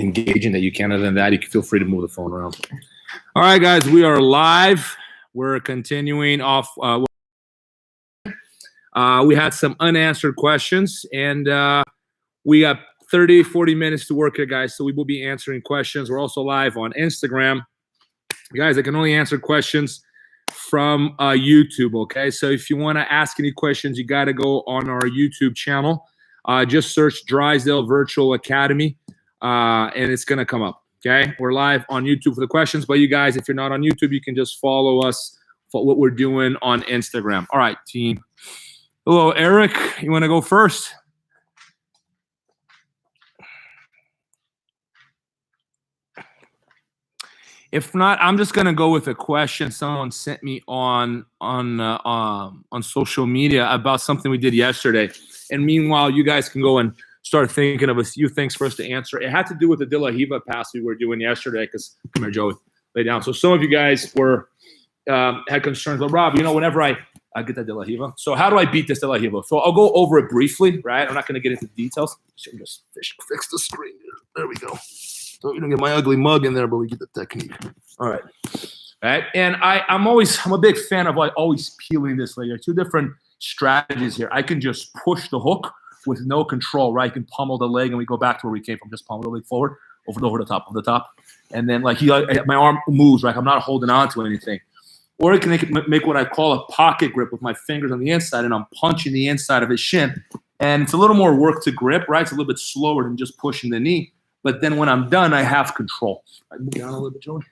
engaging that you can. Other than that, you can feel free to move the phone around. All right, guys, we are live. We're continuing off. We had some unanswered questions, and we got 30, 40 minutes to work here, guys. So we will be answering questions. We're also live on Instagram. Guys, I can only answer questions from YouTube, okay? So if you want to ask any questions, you got to go on our YouTube channel. Just search Drysdale Virtual Academy, and it's going to come up, okay? We're live on YouTube for the questions, but you guys, if you're not on YouTube, you can just follow us for what we're doing on Instagram. All right, team. Hello, Eric. You want to go first? If not, I'm just gonna go with a question someone sent me on social media about something we did yesterday. And meanwhile, you guys can go and start thinking of a few things for us to answer. It had to do with the De La Riva pass we were doing yesterday. Because come here, Joey, lay down. So some of you guys were had concerns. But Rob, you know, whenever I get that De La Riva. So how do I beat this De La Riva? So I'll go over it briefly, right? I'm not gonna get into details. Just fix the screen here. There we go. So you don't get my ugly mug in there, but we get the technique. All right. Right. And I'm a big fan of like always peeling this leg. There are two different strategies here. I can just push the hook with no control, right? I can pummel the leg and we go back to where we came from. Just pummel the leg forward, over the top, of the top. And then like my arm moves, right? I'm not holding on to anything. Or I can make what I call a pocket grip with my fingers on the inside and I'm punching the inside of his shin. And it's a little more work to grip, right? It's a little bit slower than just pushing the knee. But then when I'm done, I have control. I move down a little bit, Joey.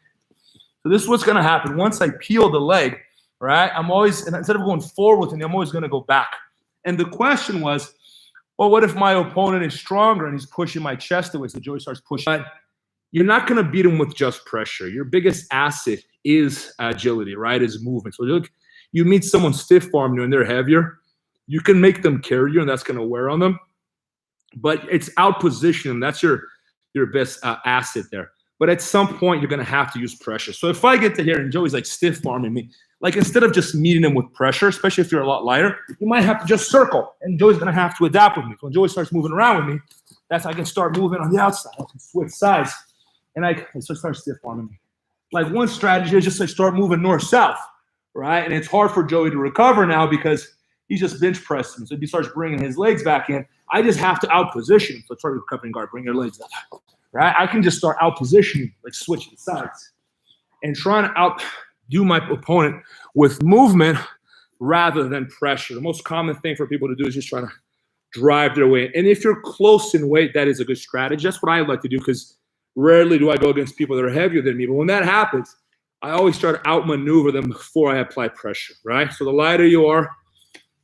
So this is what's going to happen. Once I peel the leg, right, I'm always, and instead of going forward with it, I'm always going to go back. And the question was, well, what if my opponent is stronger and he's pushing my chest away? So Joey starts pushing. But you're not going to beat him with just pressure. Your biggest asset is agility, right, is movement. So look, you meet someone stiff-armed you and they're heavier, you can make them carry you, and that's going to wear on them. But it's out-position. That's your best asset there. But at some point, you're going to have to use pressure. So if I get to here and Joey's like stiff-arming me, like instead of just meeting him with pressure, especially if you're a lot lighter, you might have to just circle. And Joey's going to have to adapt with me. So when Joey starts moving around with me, I can start moving on the outside. I can switch sides. And I start stiff-arming me. Like one strategy is just to start moving north-south, right? And it's hard for Joey to recover now because he's just bench pressing. So if he starts bringing his legs back in, I just have to out-position him. So try to recovering guard, bring your legs up. Right? I can just start out-positioning, like switching sides, and trying to outdo my opponent with movement rather than pressure. The most common thing for people to do is just try to drive their way in. And if you're close in weight, that is a good strategy. That's what I like to do because rarely do I go against people that are heavier than me. But when that happens, I always try to outmaneuver them before I apply pressure, right? So the lighter you are,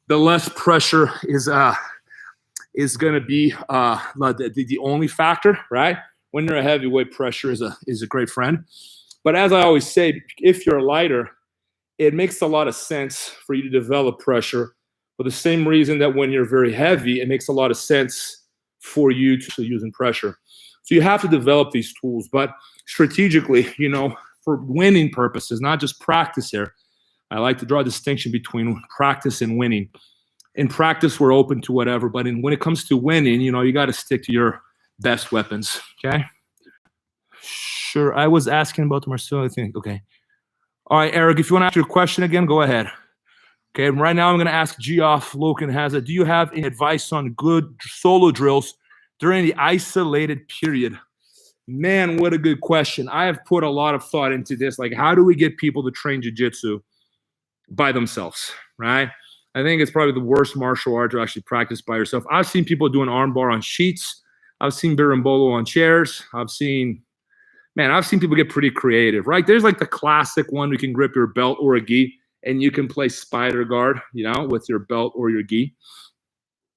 the less pressure is going to be the only factor, right? When you're a heavyweight, pressure is a great friend. But as I always say, if you're lighter, it makes a lot of sense for you to develop pressure for the same reason that when you're very heavy, it makes a lot of sense for you to using pressure. So you have to develop these tools. But strategically, you know, for winning purposes, not just practice here, I like to draw a distinction between practice and winning. In practice, we're open to whatever. But when it comes to winning, you know, you got to stick to your best weapons, okay? Sure, I was asking about Marcel, I think. Okay. All right, Eric, if you want to ask your question again, go ahead. Okay, right now I'm going to ask Geoff Loken Hazard, do you have any advice on good solo drills during the isolated period? Man, what a good question. I have put a lot of thought into this. Like, how do we get people to train jiu-jitsu by themselves, right? I think it's probably the worst martial art to actually practice by yourself. I've seen people doing armbar on sheets. I've seen berimbolo on chairs. I've seen people get pretty creative, right? There's like the classic one, you can grip your belt or a gi, and you can play spider guard, you know, with your belt or your gi.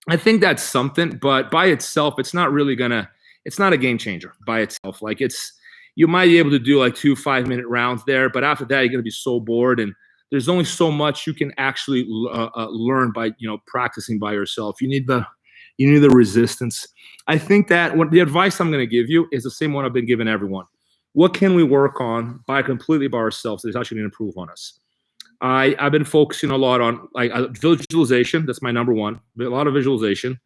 I think that's something, but by itself, it's not a game changer by itself. Like you might be able to do like 2 5-minute rounds there, but after that, you're going to be so bored, and there's only so much you can actually learn by, you know, practicing by yourself. You need the resistance. I think that the advice I'm going to give you is the same one I've been giving everyone. What can we work on completely by ourselves that is actually going to improve on us? I've been focusing a lot on like visualization. That's my number one. A lot of visualization.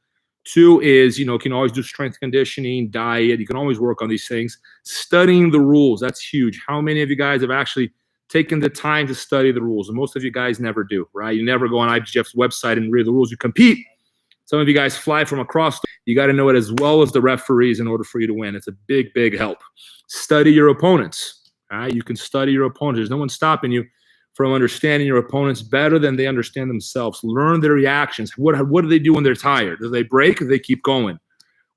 Two is, you can always do strength conditioning, diet. You can always work on these things. Studying the rules, that's huge. How many of you guys have actually taken the time to study the rules? And most of you guys never do, right? You never go on IBJJF's website and read the rules. You compete. Some of you guys fly from across. You got to know it as well as the referees in order for you to win. It's a big, big help. Study your opponents. All right? You can study your opponents. There's no one stopping you from understanding your opponents better than they understand themselves. Learn their reactions. What do they do when they're tired? Do they break or do they keep going?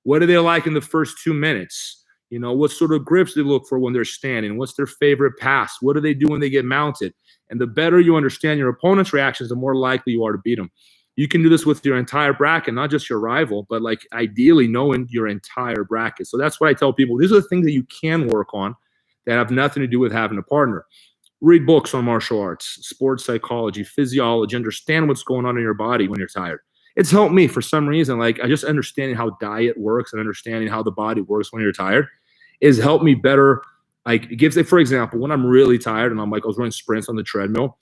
What are they like in the first 2 minutes? What sort of grips do they look for when they're standing? What's their favorite pass? What do they do when they get mounted? And the better you understand your opponent's reactions, the more likely you are to beat them. You can do this with your entire bracket, not just your rival, but like ideally knowing your entire bracket. So that's what I tell people. These are the things that you can work on that have nothing to do with having a partner. Read books on martial arts, sports psychology, physiology, understand what's going on in your body when you're tired. It's helped me for some reason. Like, I just understanding how diet works and understanding how the body works when you're tired is helped me better. Like, it gives it, for example, when I'm really tired and I was running sprints on the treadmill,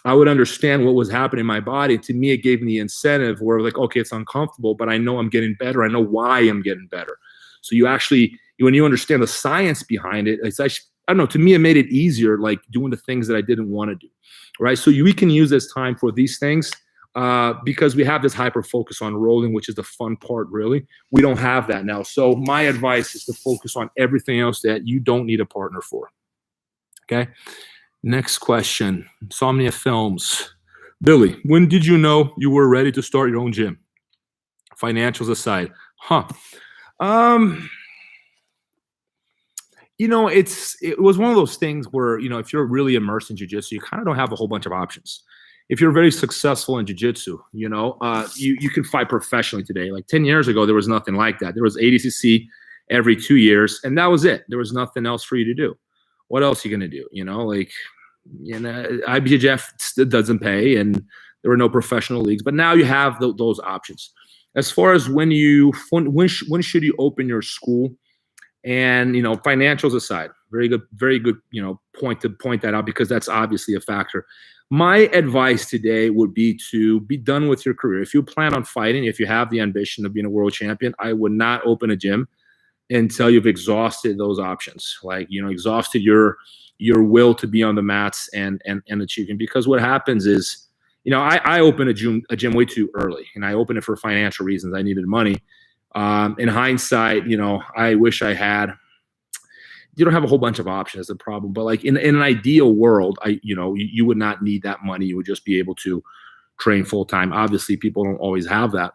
I would understand what was happening in my body. To me, it gave me the incentive where like, okay, it's uncomfortable, but I know I'm getting better. I know why I'm getting better. So you actually, when you understand the science behind it, it's actually, I don't know, to me, it made it easier, like doing the things that I didn't want to do, right? So we can use this time for these things because we have this hyper focus on rolling, which is the fun part, really. We don't have that now. So my advice is to focus on everything else that you don't need a partner for, okay? Next question, Insomnia Films. Billy, when did you know you were ready to start your own gym? Financials aside. It was one of those things where, if you're really immersed in jiu-jitsu, you kind of don't have a whole bunch of options. If you're very successful in jiu-jitsu, you can fight professionally today. Like 10 years ago, there was nothing like that. There was ADCC every 2 years, and that was it. There was nothing else for you to do. What else are you going to do? IBJJF doesn't pay, and there were no professional leagues. But now you have those options. As far as when should you open your school? And, financials aside, very good, point to point that out because that's obviously a factor. My advice today would be to be done with your career. If you plan on fighting, if you have the ambition of being a world champion, I would not open a gym until you've exhausted those options. Like, exhausted your will to be on the mats and achieving. Because what happens is, I opened a gym way too early, and I opened it for financial reasons. I needed money. In hindsight, I wish I had. You don't have a whole bunch of options is the problem, but like in an ideal world, you would not need that money. You would just be able to train full time. Obviously, people don't always have that.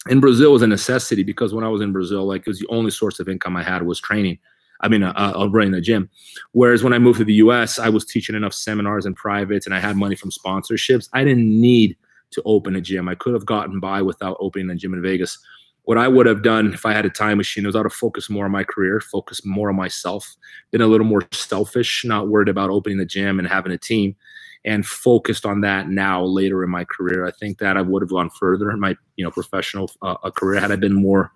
In Brazil, it was a necessity because when I was in Brazil, like it was the only source of income I had was training. Running a gym. Whereas when I moved to the U.S., I was teaching enough seminars and privates, and I had money from sponsorships. I didn't need to open a gym. I could have gotten by without opening a gym in Vegas. What I would have done if I had a time machine was I would have focused more on my career, focused more on myself, been a little more selfish, not worried about opening the gym and having a team, and focused on that now later in my career. I think that I would have gone further in my professional career had I been a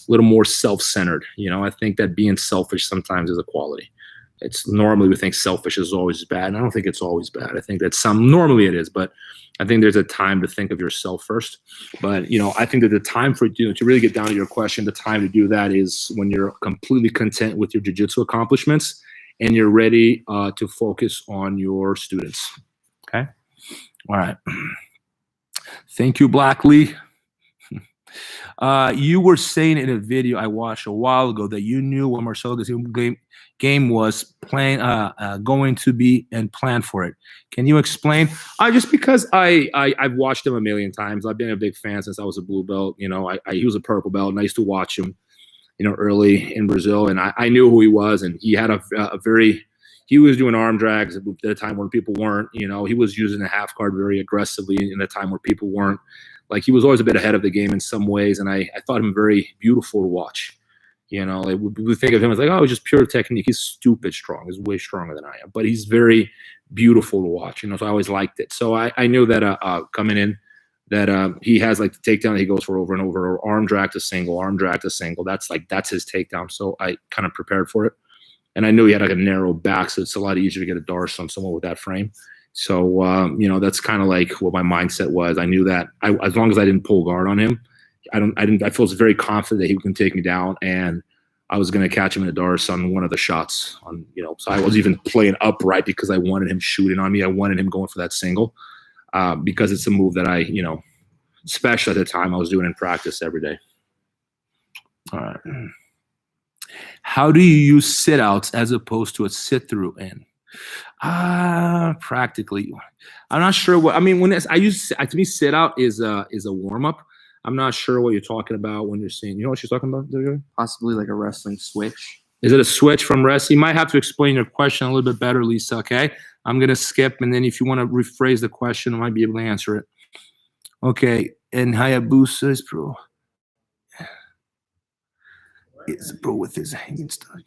little more self-centered. I think that being selfish sometimes is a quality. It's normally we think selfish is always bad, and I don't think it's always bad. I think that normally it is, but I think there's a time to think of yourself first. But I think that the time for to really get down to your question, the time to do that is when you're completely content with your jiu-jitsu accomplishments and you're ready to focus on your students. Okay, all right. Thank you, Black Lee. You were saying in a video I watched a while ago that you knew what Marcelo game was going to be and planned for it. Can you explain? Just because I've watched him a million times. I've been a big fan since I was a blue belt. He was a purple belt, and I used to watch him, early in Brazil, and I knew who he was, and he had he was doing arm drags at a time when people weren't. He was using the half guard very aggressively in a time where people weren't. Like, he was always a bit ahead of the game in some ways, and I thought him very beautiful to watch. Like we think of him as like, oh, it's just pure technique. He's stupid strong. He's way stronger than I am, but he's very beautiful to watch. So I always liked it. So I knew that coming in that he has like the takedown that he goes for over and over, or arm drag to single, arm drag to single. That's his takedown. So I kind of prepared for it, and I knew he had like a narrow back, so it's a lot easier to get a darce on someone with that frame. So that's kind of like what my mindset was. I knew that as long as I didn't pull guard on him, I felt very confident that he can take me down, and I was going to catch him in the darts on one of the shots. So I was even playing upright because I wanted him shooting on me. I wanted him going for that single because it's a move that I, especially at the time, I was doing in practice every day. All right. How do you use sit-outs as opposed to a sit-through in? Practically. I'm not sure what, to me, sit-out is a warm-up. I'm not sure what you're talking about when you're saying, you know what she's talking about? Possibly like a wrestling switch. Is it a switch from wrestling? You might have to explain your question a little bit better, Lisa, okay? I'm going to skip, and then if you want to rephrase the question, I might be able to answer it. Okay, and Hayabusa is pro. Is a pro with his hanging stuff.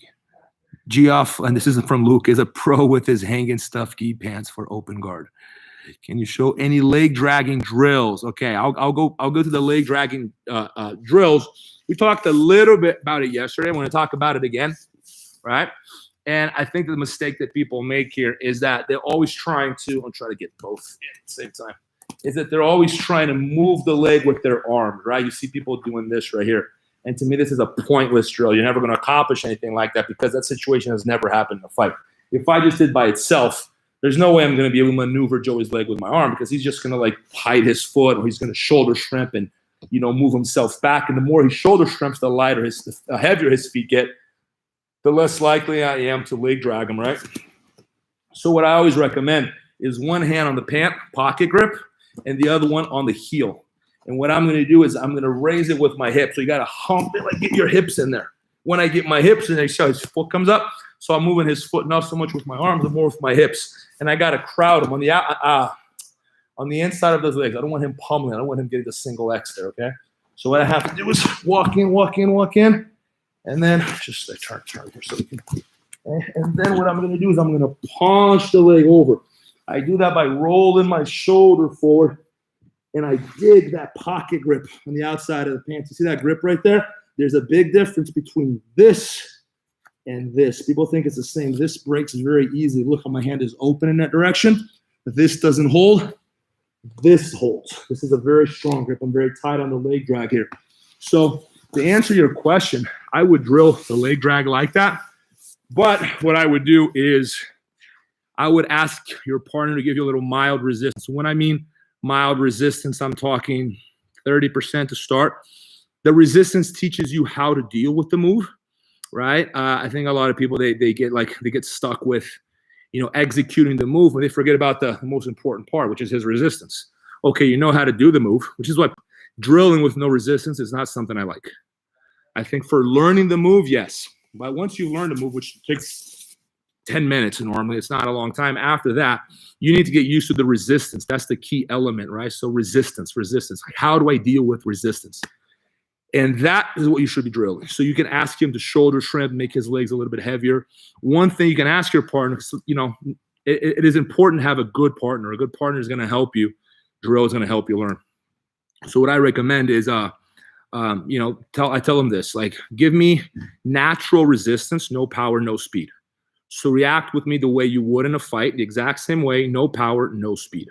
Geoff, and this isn't from Luke, is a pro with his hanging stuff gi pants for open guard. Can you show any leg dragging drills? Okay, I'll go to the leg dragging drills. We talked a little bit about it yesterday. I want to talk about it again, right? And I think the mistake that people make here is that they're always trying to, I'm trying to get both at the same time, is that they're always trying to move the leg with their arms, right? You see people doing this right here. And to me, this is a pointless drill. You're never going to accomplish anything like that because that situation has never happened in a fight. If I just did by itself, there's no way I'm going to be able to maneuver Joey's leg with my arm because he's just going to like hide his foot, or he's going to shoulder shrimp and, move himself back. And the more he shoulder shrimps, the heavier his feet get, the less likely I am to leg drag him, right? So what I always recommend is one hand on the pant pocket grip and the other one on the heel. And what I'm going to do is I'm going to raise it with my hips. So you got to hump it, like get your hips in there. When I get my hips in there, so his foot comes up. So I'm moving his foot not so much with my arms, but more with my hips. And I got to crowd him on the inside of those legs. I don't want him pummeling. I don't want him getting the single X there, okay? So what I have to do is walk in, and then just turn here so we can. And then what I'm going to do is I'm going to punch the leg over. I do that by rolling my shoulder forward, and I dig that pocket grip on the outside of the pants. You see that grip right there? There's a big difference between this and this. People think it's the same. This breaks very easily. Look how my hand is open in that direction. This doesn't hold. This holds. This is a very strong grip. I'm very tight on the leg drag here. So to answer your question, I would drill the leg drag like that. But what I would do is I would ask your partner to give you a little mild resistance. When I mean mild resistance, I'm talking 30% to start. The resistance teaches you how to deal with the move, right? I think a lot of people, they get stuck with, executing the move, and they forget about the most important part, which is his resistance. Okay, you know how to do the move, which is what drilling with no resistance is not something I like. I think for learning the move, yes. But once you learn the move, which takes 10 minutes normally, it's not a long time. After that, you need to get used to the resistance. That's the key element, right? So resistance. Like, how do I deal with resistance? And that is what you should be drilling. So you can ask him to shoulder shrimp, make his legs a little bit heavier. One thing you can ask your partner, it is important to have a good partner. A good partner is going to help you. Drill is going to help you learn. So what I recommend is, I tell them this, like, give me natural resistance, no power, no speed. So react with me the way you would in a fight, the exact same way, no power, no speed.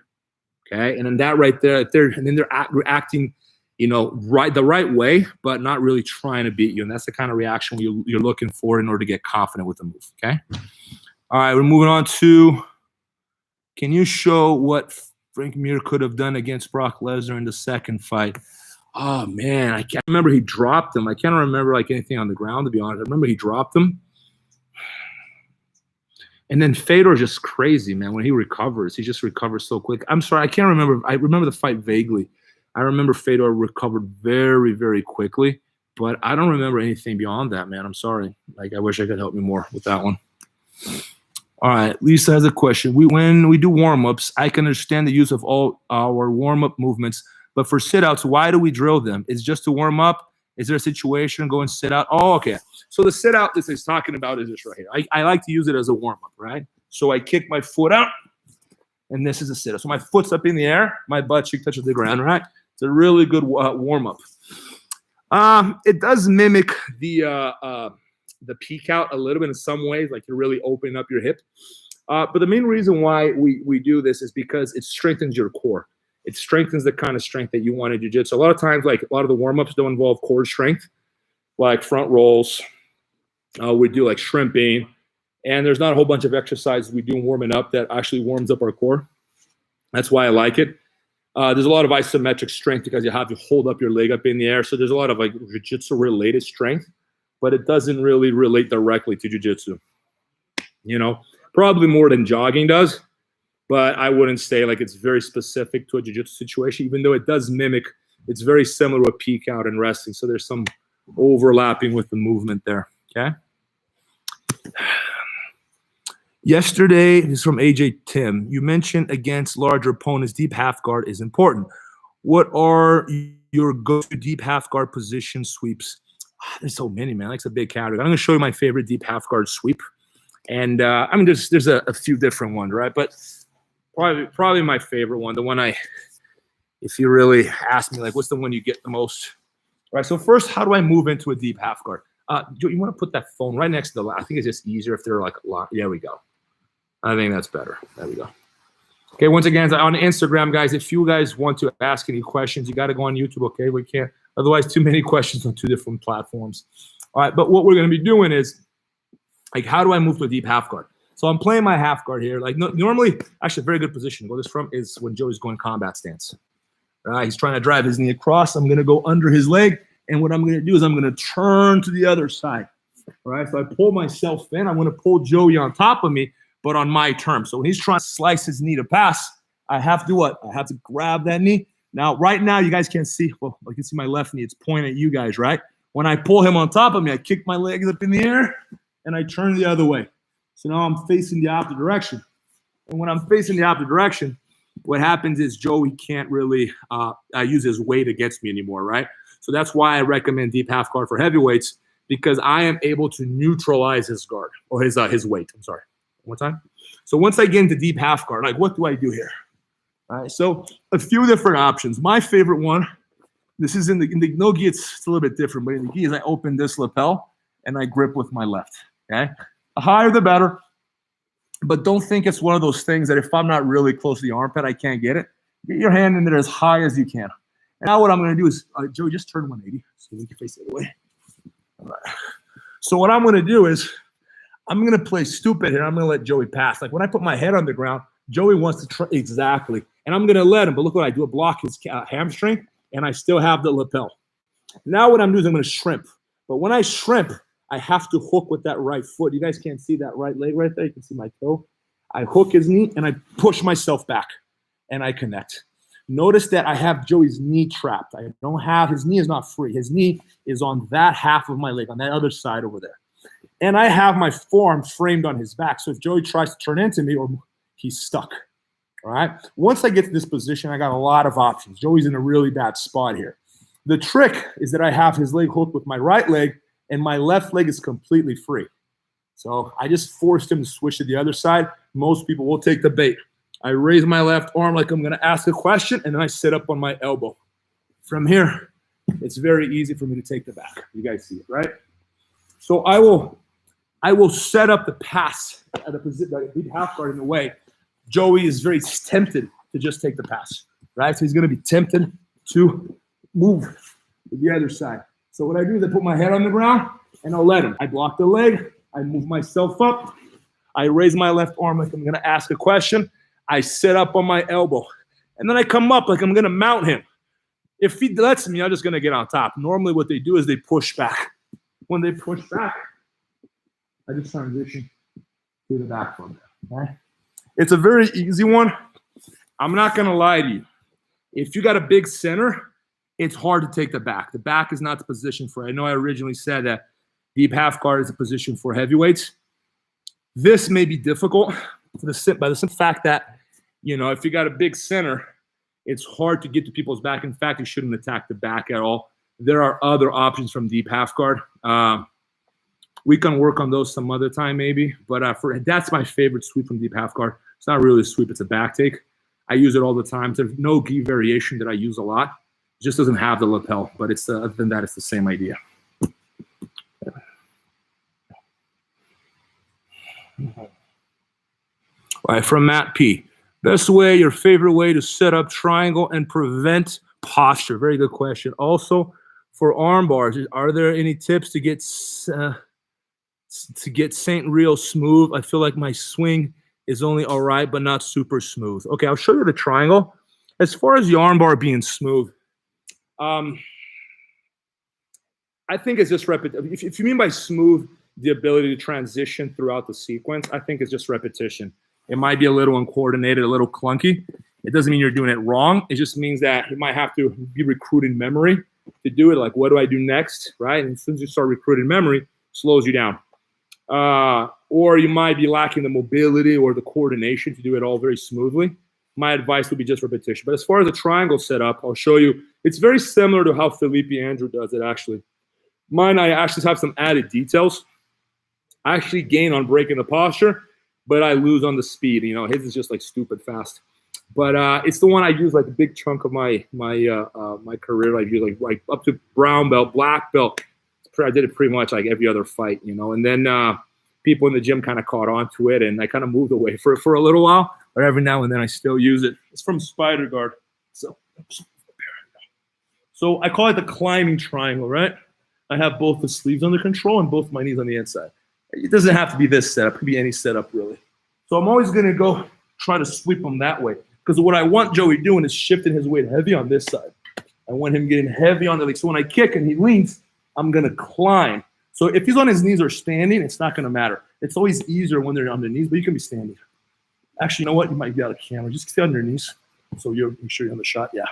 Okay. And then that right there, and then they're reacting, the right way, but not really trying to beat you. And that's the kind of reaction you're looking for in order to get confident with the move. Okay. All right. We're moving on to, can you show what Frank Mir could have done against Brock Lesnar in the second fight? Oh man, I can't remember. He dropped him. I can't remember anything on the ground, to be honest. I remember he dropped him. And then Fedor just crazy, man. When he recovers, he just recovers so quick. I'm sorry, I can't remember. I remember the fight vaguely. I remember Fedor recovered very, very quickly, but I don't remember anything beyond that, man. I'm sorry. I wish I could help you more with that one. All right, Lisa has a question. When we do warm-ups, I can understand the use of all our warm-up movements, but for sit-outs, why do we drill them? Is it just to warm up? Is there a situation, go and sit out? Oh, okay. So the sit-out this is talking about is this right here. I like to use it as a warm-up, right? So I kick my foot out, and this is a sit-out. So my foot's up in the air, my butt cheek touches the ground, right? It's a really good warm-up. It does mimic the peek out a little bit in some ways, like you're really opening up your hip. But the main reason why we do this is because it strengthens your core. It strengthens the kind of strength that you want in jiu-jitsu. A lot of times, like a lot of the warm-ups don't involve core strength, like front rolls. We do like shrimping. And there's not a whole bunch of exercises we do warming up that actually warms up our core. That's why I like it. There's a lot of isometric strength because you have to hold up your leg up in the air. So there's a lot of like jiu-jitsu related strength, but it doesn't really relate directly to jiu-jitsu. You know, probably more than jogging does, but I wouldn't say like it's very specific to a jiu-jitsu situation, even though it does mimic, it's very similar to a peek out in wrestling. So there's some overlapping with the movement there, okay? Yesterday, this is from AJ Tim. You mentioned against larger opponents, deep half guard is important. What are your go-to deep half guard position sweeps? There's so many, man. Like it's a big category. I'm going to show you my favorite deep half guard sweep. And I mean, there's a few different ones, right? But probably my favorite one, the one if you really ask me, like, what's the one you get the most? All right, so first, how do I move into a deep half guard? You want to put that phone right next to the, I think it's just easier if they're like a lot. There we go. I think that's better. There we go. Okay, once again, on Instagram, guys, if you guys want to ask any questions, you got to go on YouTube, okay? We can't, otherwise too many questions on two different platforms. All right, but what we're going to be doing is, like, how do I move to a deep half guard? So I'm playing my half guard here. Like, normally, actually, a very good position to go this from is when Joey's going combat stance. All right, he's trying to drive his knee across. I'm going to go under his leg, and what I'm going to do is I'm going to turn to the other side. All right, so I pull myself in. I'm going to pull Joey on top of me, but on my terms. So when he's trying to slice his knee to pass, I have to what? I have to grab that knee. Now, right now, you guys can't see. Well, you can see my left knee. It's pointing at you guys, right? When I pull him on top of me, I kick my legs up in the air, and I turn the other way. So now I'm facing the opposite direction. And when I'm facing the opposite direction, what happens is Joey can't really use his weight against me anymore, right? So that's why I recommend deep half guard for heavyweights, because I am able to neutralize his guard, or his weight. I'm sorry. One more time. So once I get into deep half guard, like, what do I do here? All right, so a few different options. My favorite one, this is in the no-gi, it's a little bit different, but in the gi is I open this lapel and I grip with my left, okay? The higher the better, but don't think it's one of those things that if I'm not really close to the armpit, I can't get it. Get your hand in there as high as you can. And now what I'm going to do is, Joey, just turn 180 so we can face the other way. All right. So what I'm going to do is I'm going to play stupid here. I'm going to let Joey pass. Like when I put my head on the ground, Joey wants to try exactly. And I'm going to let him, but look what I do. I block his hamstring, and I still have the lapel. Now what I'm doing is I'm going to shrimp. But when I shrimp, I have to hook with that right foot. You guys can't see that right leg right there. You can see my toe. I hook his knee, and I push myself back, and I connect. Notice that I have Joey's knee trapped. I don't have, his knee is not free. His knee is on that half of my leg, on that other side over there. And I have my forearm framed on his back. So if Joey tries to turn into me, or he's stuck. All right. Once I get to this position, I got a lot of options. Joey's in a really bad spot here. The trick is that I have his leg hooked with my right leg, and my left leg is completely free. So I just forced him to switch to the other side. Most people will take the bait. I raise my left arm like I'm going to ask a question, and then I sit up on my elbow. From here, it's very easy for me to take the back. You guys see it, right? So I will set up the pass at a position, like a deep half guard in the way. Joey is very tempted to just take the pass, right? So he's going to be tempted to move to the other side. So what I do is I put my head on the ground, and I'll let him. I block the leg. I move myself up. I raise my left arm like I'm going to ask a question. I sit up on my elbow. And then I come up like I'm going to mount him. If he lets me, I'm just going to get on top. Normally what they do is they push back. When they push back, I just transition to the back from there. Okay? It's a very easy one. I'm not going to lie to you. If you got a big center, it's hard to take the back. The back is not the position for it. I know I originally said that deep half guard is a position for heavyweights. This may be difficult by the simple fact that, you know, if you got a big center, it's hard to get to people's back. In fact, you shouldn't attack the back at all. There are other options from deep half guard. We can work on those some other time maybe, but that's my favorite sweep from deep half guard. It's not really a sweep, it's a back take. I use it all the time. There's no gi variation that I use a lot. It just doesn't have the lapel, but it's other than that, it's the same idea. All right, from Matt P. Best way, your favorite way to set up triangle and prevent posture. Very good question. Also, for arm bars, are there any tips to get Saint real smooth? I feel like my swing is only all right, but not super smooth. Okay, I'll show you the triangle. As far as the arm bar being smooth, I think it's just repetition. If you mean by smooth the ability to transition throughout the sequence, I think it's just repetition. It might be a little uncoordinated, a little clunky. It doesn't mean you're doing it wrong. It just means that you might have to be recruiting memory to do it. Like, what do I do next, right? And as soon as you start recruiting memory, it slows you down. Or you might be lacking the mobility or the coordination to do it all very smoothly. My advice would be just repetition. But as far as the triangle setup, I'll show you. It's very similar to how Felipe Andrew does it, actually. Mine, I actually have some added details. I actually gain on breaking the posture, but I lose on the speed. You know, his is just like stupid fast. But it's the one I use like a big chunk of my career. I use like up to brown belt, black belt. I did it pretty much like every other fight, you know. And then people in the gym kind of caught on to it, and I kind of moved away for a little while. But every now and then I still use it. It's from Spider Guard. So I call it the climbing triangle, right? I have both the sleeves under control and both my knees on the inside. It doesn't have to be this setup. It could be any setup, really. So I'm always going to go try to sweep him that way. Because what I want Joey doing is shifting his weight heavy on this side. I want him getting heavy on the leg. So when I kick and he leans, I'm going to climb. So if he's on his knees or standing, it's not going to matter. It's always easier when they're on their knees, but you can be standing. Actually, you know what? You might be out of camera. Just stay on your knees. So you're sure you're on the shot. Yeah.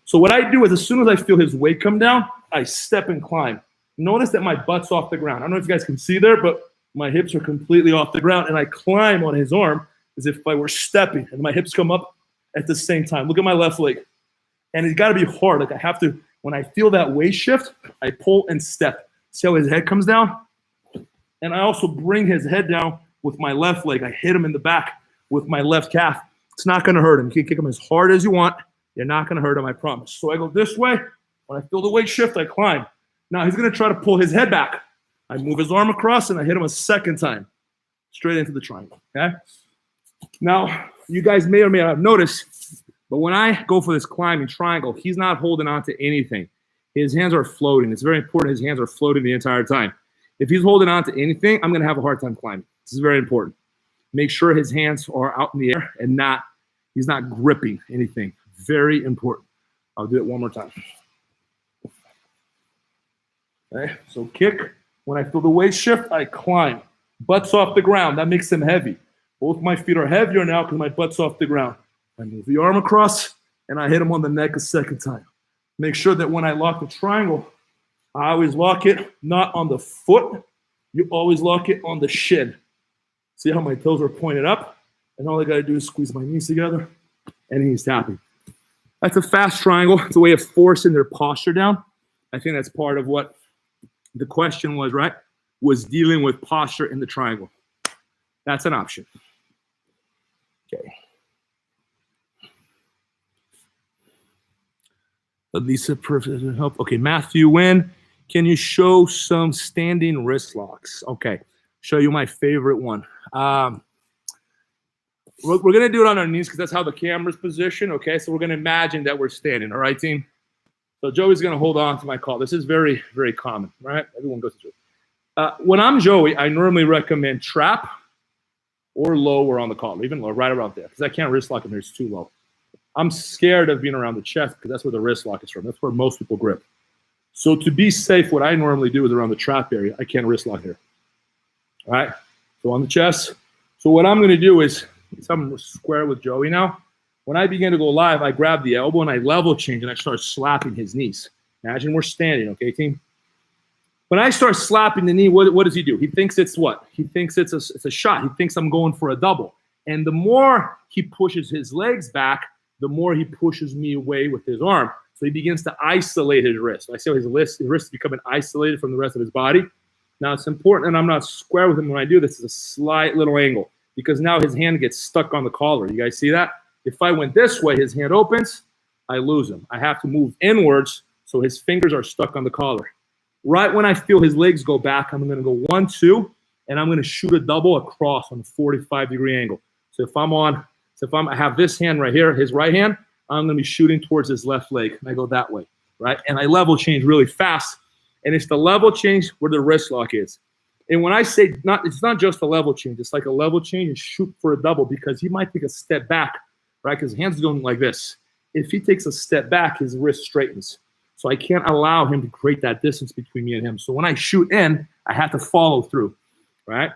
So what I do is as soon as I feel his weight come down, I step and climb. Notice that my butt's off the ground. I don't know if you guys can see there, but my hips are completely off the ground, and I climb on his arm as if I were stepping, and my hips come up at the same time. Look at my left leg. And it's got to be hard. Like I have to, when I feel that weight shift, I pull and step. See how his head comes down? And I also bring his head down with my left leg. I hit him in the back with my left calf. It's not going to hurt him. You can kick him as hard as you want. You're not going to hurt him, I promise. So I go this way. When I feel the weight shift, I climb. Now he's going to try to pull his head back. I move his arm across, and I hit him a second time. Straight into the triangle, okay? Now, you guys may or may not have noticed, but when I go for this climbing triangle, he's not holding on to anything. His hands are floating. It's very important his hands are floating the entire time. If he's holding on to anything, I'm going to have a hard time climbing. This is very important. Make sure his hands are out in the air and he's not gripping anything. Very important. I'll do it one more time. Okay, so kick. When I feel the weight shift, I climb. Butt's off the ground. That makes him heavy. Both my feet are heavier now because my butt's off the ground. I move the arm across, and I hit him on the neck a second time. Make sure that when I lock the triangle, I always lock it not on the foot. You always lock it on the shin. See how my toes are pointed up? And all I got to do is squeeze my knees together, and he's tapping. That's a fast triangle. It's a way of forcing their posture down. I think that's part of what the question was, right? Was dealing with posture in the triangle. That's an option. Okay. Lisa, help. Okay, Matthew Wynn, can you show some standing wrist locks? Okay, show you my favorite one. We're going to do it on our knees because that's how the camera's positioned, okay? So we're going to imagine that we're standing, all right, team? So Joey's going to hold on to my call. This is very, very common, right? Everyone goes through it. When I'm Joey, I normally recommend trap or low or on the collar, even low, right around there, because I can't wrist lock him here. It's too low. I'm scared of being around the chest because that's where the wrist lock is from. That's where most people grip. So to be safe, what I normally do is around the trap area. I can't wrist lock here. All right? So on the chest. So what I'm going to do is, I'm square with Joey now. When I begin to go live, I grab the elbow and I level change and I start slapping his knees. Imagine we're standing, okay, team? When I start slapping the knee, what does he do? He thinks it's what? He thinks it's a shot. He thinks I'm going for a double. And the more he pushes his legs back, the more he pushes me away with his arm. So he begins to isolate his wrist. I see how his wrist is becoming isolated from the rest of his body. Now it's important, and I'm not square with him when I do this. It's a slight little angle because now his hand gets stuck on the collar. You guys see that? If I went this way, his hand opens, I lose him. I have to move inwards so his fingers are stuck on the collar. Right when I feel his legs go back, I'm going to go 1, 2, and I'm going to shoot a double across on a 45-degree angle. So if I'm on, So if I have this hand right here, his right hand, I'm going to be shooting towards his left leg, and I go that way, right? And I level change really fast, and it's the level change where the wrist lock is. And when I say it's not just a level change, it's like a level change and shoot for a double, because he might take a step back, right? Because his hand's going like this. If he takes a step back, his wrist straightens. So I can't allow him to create that distance between me and him. So when I shoot in, I have to follow through, right?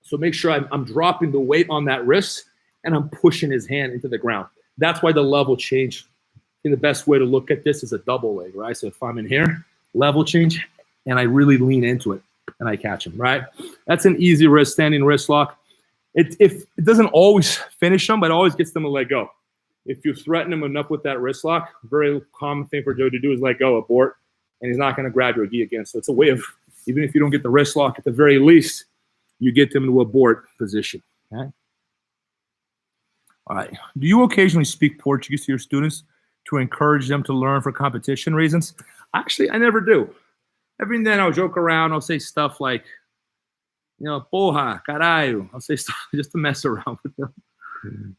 So make sure I'm dropping the weight on that wrist and I'm pushing his hand into the ground. That's why the level change, I think the best way to look at this is a double leg, right? So if I'm in here, level change, and I really lean into it and I catch him, right? That's an easy standing wrist lock. It doesn't always finish them, but it always gets them to let go. If you threaten him enough with that wrist lock, very common thing for Joe to do is let go, abort, and he's not going to grab your gi again. So it's a way of, even if you don't get the wrist lock, at the very least, you get them to abort position. Okay? All right. Do you occasionally speak Portuguese to your students to encourage them to learn for competition reasons? Actually, I never do. Every then I'll joke around. I'll say stuff like, porra, caralho. I'll say stuff just to mess around with them.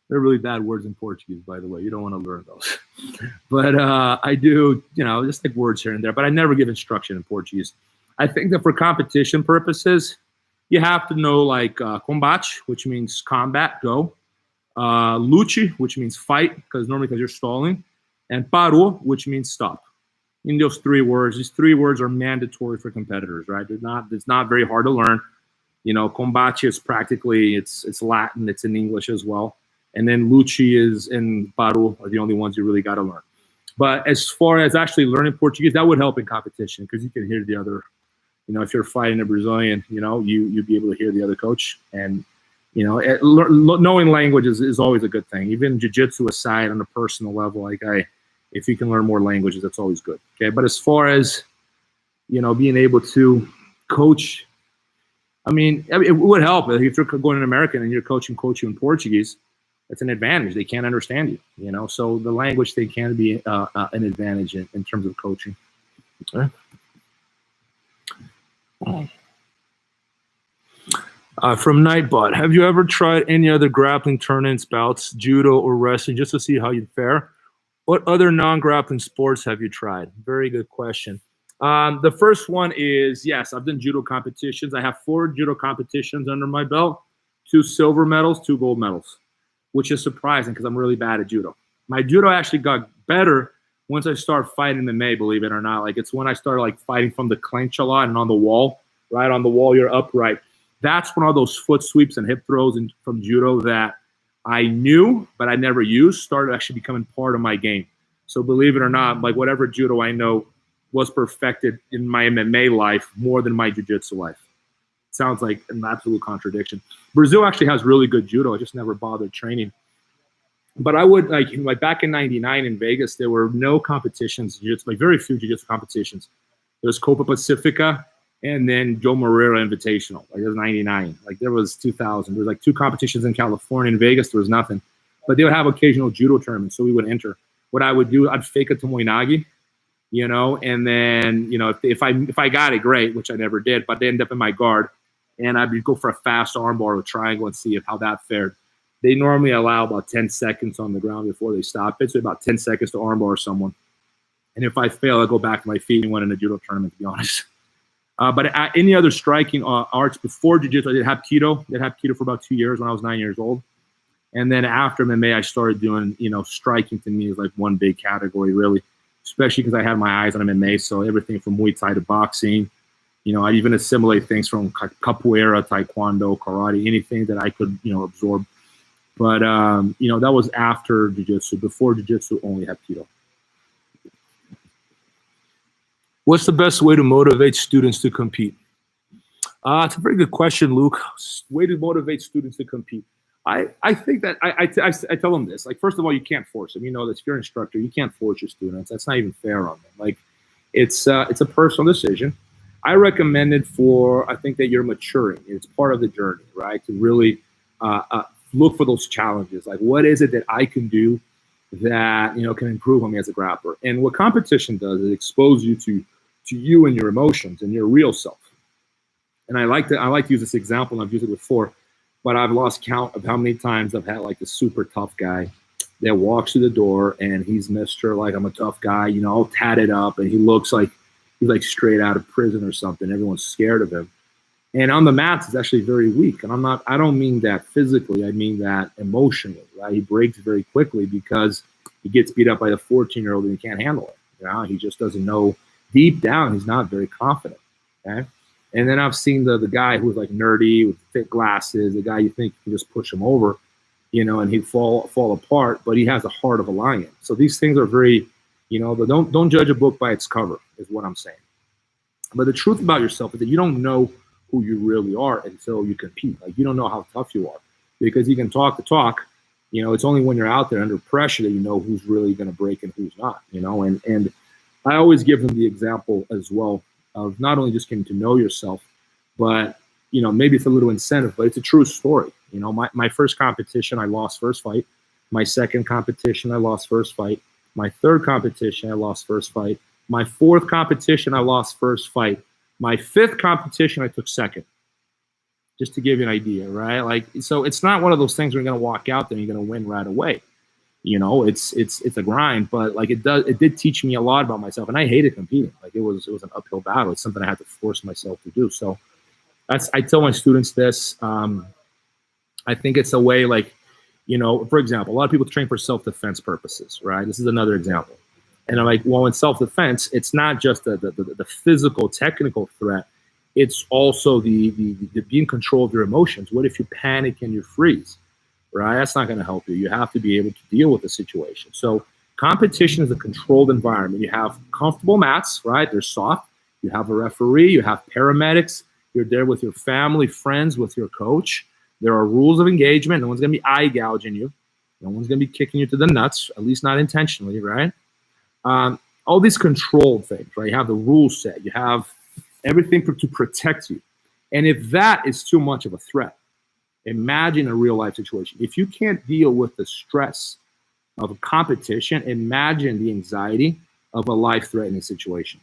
They're really bad words in Portuguese, by the way. You don't want to learn those. But I do, just like words here and there. But I never give instruction in Portuguese. I think that for competition purposes, you have to know like combate, which means combat, go. Lute, which means fight, because you're stalling. And parou, which means stop. In those three words, these three words are mandatory for competitors, right? It's not very hard to learn. Combate is practically, it's Latin, it's in English as well. And then Luce is and Parou are the only ones you really got to learn. But as far as actually learning Portuguese, that would help in competition, because you can hear the other, if you're fighting a Brazilian, you'd be able to hear the other coach. And, knowing language is always a good thing. Even jiu-jitsu aside, on a personal level, if you can learn more languages, that's always good. Okay. But as far as, being able to coach, it would help if you're going an American and you're coaching in Portuguese. It's an advantage. They can't understand you, so the language thing can be an advantage in terms of coaching. Okay. From Nightbot, have you ever tried any other grappling tournaments, bouts, judo or wrestling, just to see how you'd fare? What other non-grappling sports have you tried? Very good question. The first one is, yes, I've done judo competitions. I have 4 judo competitions under my belt, 2 silver medals, 2 gold medals, which is surprising because I'm really bad at judo. My judo actually got better once I started fighting MMA, believe it or not. It's when I started fighting from the clinch a lot and on the wall, right? On the wall, you're upright. That's when all those foot sweeps and hip throws from judo that I knew, but I never used, started actually becoming part of my game. So believe it or not, whatever judo I know was perfected in my MMA life more than my jiu-jitsu life. Sounds like an absolute contradiction. Brazil actually has really good judo. I just never bothered training. But I would, back in '99 in Vegas, there were no competitions, very few jiu-jitsu competitions. There was Copa Pacifica and then Joe Moreira Invitational. It was '99. There was 2000. There was 2 competitions in California. In Vegas, there was nothing. But they would have occasional judo tournaments, so we would enter. What I would do, I'd fake a tomoe-nage, and then, if I got it, great, which I never did, but they end up in my guard, and I'd go for a fast armbar or triangle and see how that fared. They normally allow about 10 seconds on the ground before they stop it, so about 10 seconds to armbar someone. And if I fail, I go back to my feet and win in a judo tournament, to be honest. But any other striking arts before jiu-jitsu, I did hapkido. I did hapkido for about 2 years when I was 9 years old. And then after MMA, I started doing, striking to me is one big category, really, especially because I had my eyes on MMA. So everything from Muay Thai to boxing, I'd even assimilate things from capoeira, taekwondo, karate, anything that I could, absorb. But, that was after jiu-jitsu. Before jiu-jitsu, only hapkido. What's the best way to motivate students to compete? It's a very good question, Luke. Way to motivate students to compete. I think that I tell them this. First of all, you can't force them. That if you're an instructor, you can't force your students. That's not even fair on them. It's a personal decision. I recommend it I think that you're maturing. It's part of the journey, right? To really look for those challenges. What is it that I can do that, can improve on me as a grappler? And what competition does is expose you to you and your emotions and your real self. And I like to use this example, and I've used it before. but I've lost count of how many times I've had like the super tough guy that walks through the door and he's Mr. like, I'm a tough guy, you know, all tatted up, and he looks like he's like straight out of prison or something. Everyone's scared of him. And on the mats, he's actually very weak. And I don't mean that physically, I mean that emotionally, right? He breaks very quickly because he gets beat up by a 14-year-old and he can't handle it. You know, he just doesn't know. Deep down, he's not very confident. Okay. And then I've seen the guy who's like nerdy with thick glasses, the guy you think you can just push him over, you know, and he'd fall apart, but he has the heart of a lion. So these things are very, you know, don't judge a book by its cover, is what I'm saying. But the truth about yourself is that you don't know who you really are until you compete. Like, you don't know how tough you are, because you can talk the talk. You know, it's only when you're out there under pressure that you know who's really going to break and who's not, you know. And I always give them the example as well of not only just getting to know yourself, but, you know, maybe it's a little incentive, but it's a true story. You know, my first competition, I lost first fight. My second competition, I lost first fight. My third competition, I lost first fight. My fourth competition, I lost first fight. My fifth competition, I took second. Just to give you an idea, right? Like, so it's not one of those things where you're going to walk out there and you're going to win right away. You know, it's a grind, but like it did teach me a lot about myself, and I hated competing. Like, it was an uphill battle. It's something I had to force myself to do. So I tell my students this. I think it's a way, like, you know, for example, a lot of people train for self-defense purposes, right? This is another example. And I'm like, well, in self-defense, it's not just the physical, technical threat. It's also the being in control of your emotions. What if you panic and you freeze, right? That's not going to help you. You have to be able to deal with the situation. So competition is a controlled environment. You have comfortable mats, right? They're soft. You have a referee. You have paramedics. You're there with your family, friends, with your coach. There are rules of engagement. No one's going to be eye gouging you. No one's going to be kicking you to the nuts, at least not intentionally, right? All these controlled things, right? You have the rule set. You have everything to protect you. And if that is too much of a threat, imagine a real life situation. If you can't deal with the stress of a competition, imagine the anxiety of a life-threatening situation.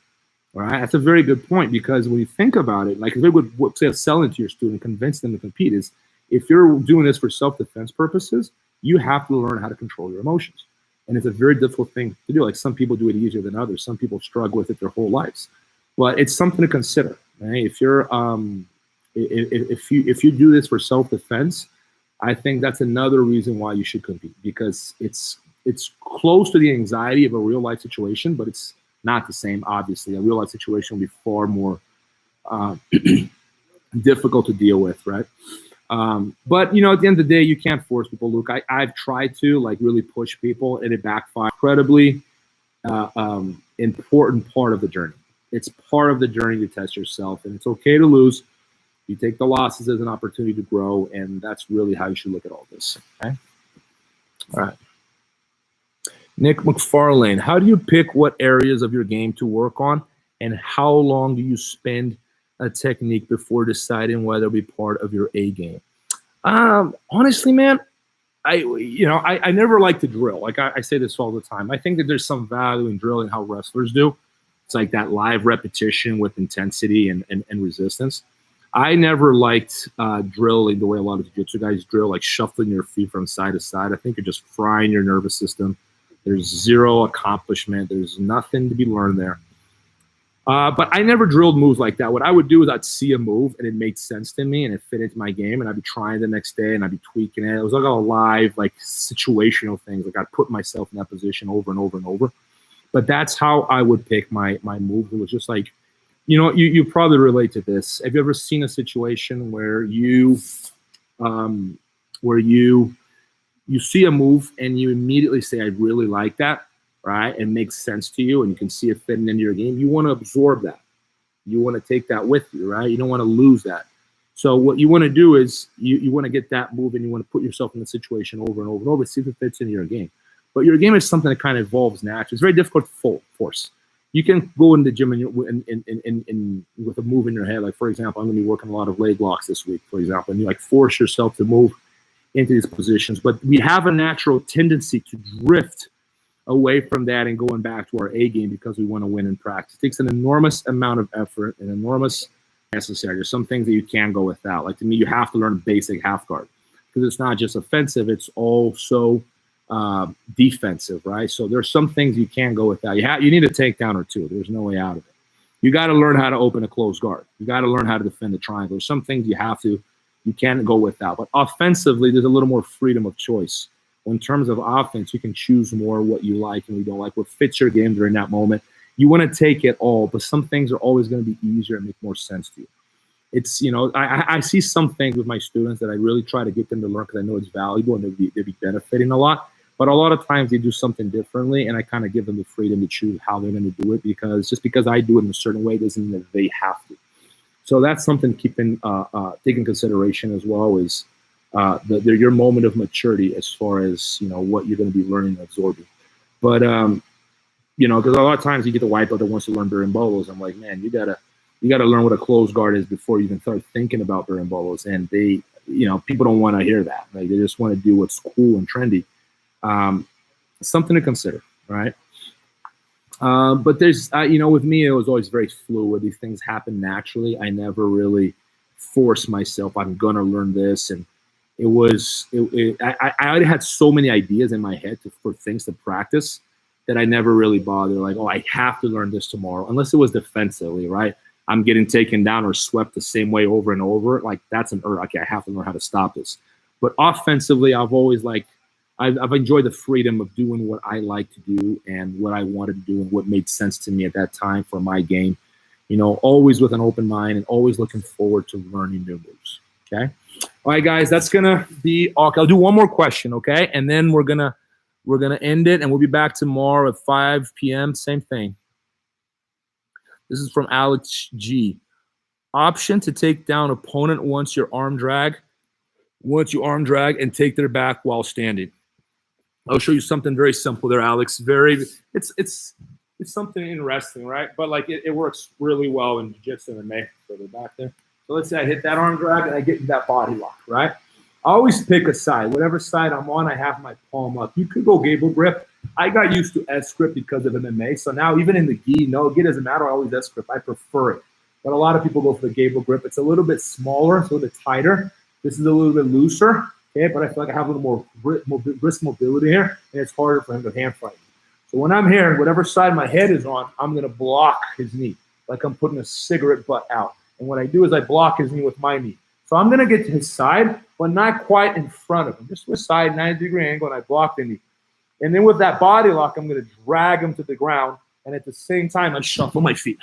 All right, that's a very good point, because when you think about it, like, if they would say selling to your student, convince them to compete, is if you're doing this for self-defense purposes, you have to learn how to control your emotions. And it's a very difficult thing to do. Like, some people do it easier than others. Some people struggle with it their whole lives. But it's something to consider. Right? If you're if you do this for self-defense, I think that's another reason why you should compete, because it's close to the anxiety of a real life situation, but it's not the same. Obviously, a real life situation will be far more difficult to deal with, right? But, you know, at the end of the day, you can't force people, Luke. I've tried to, like, really push people, and it backfired. Incredibly important part of the journey. It's part of the journey to test yourself, and it's okay to lose. You take the losses as an opportunity to grow, and that's really how you should look at all this. Okay. All right. Nick McFarlane, how do you pick what areas of your game to work on, and how long do you spend a technique before deciding whether to be part of your A game? Honestly, man, I never like to drill. Like, I say this all the time. I think that there's some value in drilling how wrestlers do. It's like that live repetition with intensity and resistance. I never liked drilling the way a lot of jiu-jitsu guys drill, like shuffling your feet from side to side. I think you're just frying your nervous system. There's zero accomplishment. There's nothing to be learned there. But I never drilled moves like that. What I would do is I'd see a move and it made sense to me and it fit into my game, and I'd be trying the next day and I'd be tweaking it. It was like a live, like, situational things. Like, I'd put myself in that position over and over and over. But that's how I would pick my move. It was just like, you know, you probably relate to this. Have you ever seen a situation where you see a move and you immediately say, I really like that, right? It makes sense to you and you can see it fitting into your game. You want to absorb that. You want to take that with you, right? You don't want to lose that. So what you want to do is you want to get that move and you want to put yourself in the situation over and over and over, see if it fits into your game. But your game is something that kind of evolves naturally. It's very difficult to force. You can go in the gym and with a move in your head. Like, for example, I'm going to be working a lot of leg locks this week, for example, and you like force yourself to move into these positions. But we have a natural tendency to drift away from that and going back to our A game because we want to win in practice. It takes an enormous amount of effort, an enormous necessary. There's some things that you can't go without. Like to me, you have to learn basic half guard because it's not just offensive; it's also defensive, right? So there's some things you can't go without. You need a takedown or two. There's no way out of it. You got to learn how to open a closed guard. You got to learn how to defend the triangle. There's some things you can't go without. But offensively, there's a little more freedom of choice. In terms of offense, you can choose more what you like and what you don't like, what fits your game during that moment. You want to take it all, but some things are always going to be easier and make more sense to you. It's, I see some things with my students that I really try to get them to learn because I know it's valuable and they'll be benefiting a lot. But a lot of times they do something differently, and I kind of give them the freedom to choose how they're going to do it because just because I do it in a certain way doesn't mean that they have to. So that's something to keep in taking consideration as well is your moment of maturity as far as what you're going to be learning and absorbing. But because a lot of times you get the white belt that wants to learn berimbolos. I'm like, man, you gotta learn what a closed guard is before you even start thinking about berimbolos. And they, people don't want to hear that. Like they just want to do what's cool and trendy. Something to consider, right? But there's, with me, it was always very fluid. These things happen naturally. I never really forced myself. I'm gonna learn this, and I already had so many ideas in my head for things to practice that I never really bothered. Like, oh, I have to learn this tomorrow, unless it was defensively, right? I'm getting taken down or swept the same way over and over. Like that's okay, I have to learn how to stop this. But offensively, I've always I've enjoyed the freedom of doing what I like to do and what I wanted to do and what made sense to me at that time for my game. Always with an open mind and always looking forward to learning new moves. Okay. All right, guys, that's gonna be all. I'll do one more question, okay, and then we're gonna end it, and we'll be back tomorrow at 5 p.m. Same thing. This is from Alex G. Option to take down opponent once you arm drag and take their back while standing. I'll show you something very simple there, Alex. It's something in wrestling, right? But it works really well in jiu-jitsu and MMA. Further back there. So let's say I hit that arm drag and I get in that body lock, right? I always pick a side. Whatever side I'm on, I have my palm up. You could go gable grip. I got used to S grip because of MMA. So now even in the gi, it doesn't matter. I always S grip. I prefer it. But a lot of people go for the gable grip. It's a little bit smaller, it's a little bit tighter. This is a little bit looser, okay? But I feel like I have a little more wrist mobility here, and it's harder for him to hand fight. So when I'm here, whatever side my head is on, I'm going to block his knee, like I'm putting a cigarette butt out. And what I do is I block his knee with my knee. So I'm going to get to his side, but not quite in front of him. Just to a side, 90-degree angle, and I block the knee. And then with that body lock, I'm going to drag him to the ground, and at the same time, I shuffle my feet.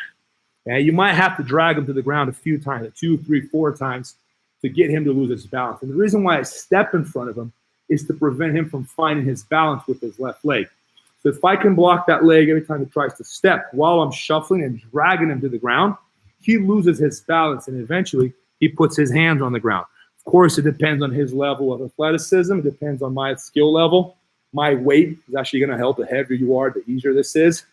Okay? You might have to drag him to the ground a few times, 2, 3, 4 times, to get him to lose his balance. And the reason why I step in front of him is to prevent him from finding his balance with his left leg. So if I can block that leg every time he tries to step while I'm shuffling and dragging him to the ground, he loses his balance and eventually he puts his hands on the ground. Of course, it depends on his level of athleticism. It depends on my skill level. My weight is actually going to help. The heavier you are, the easier this is.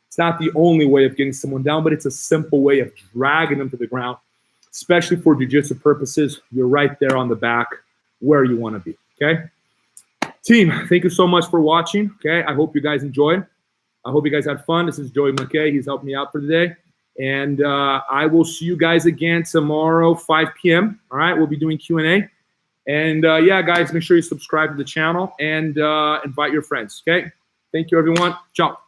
It's not the only way of getting someone down, but it's a simple way of dragging them to the ground. Especially for jiu-jitsu purposes, you're right there on the back where you want to be, okay? Team, thank you so much for watching, okay? I hope you guys enjoyed. I hope you guys had fun. This is Joey McKay. He's helped me out for today. And I will see you guys again tomorrow, 5 p.m., all right? We'll be doing Q&A. And, yeah, guys, make sure you subscribe to the channel and invite your friends, okay? Thank you, everyone. Ciao.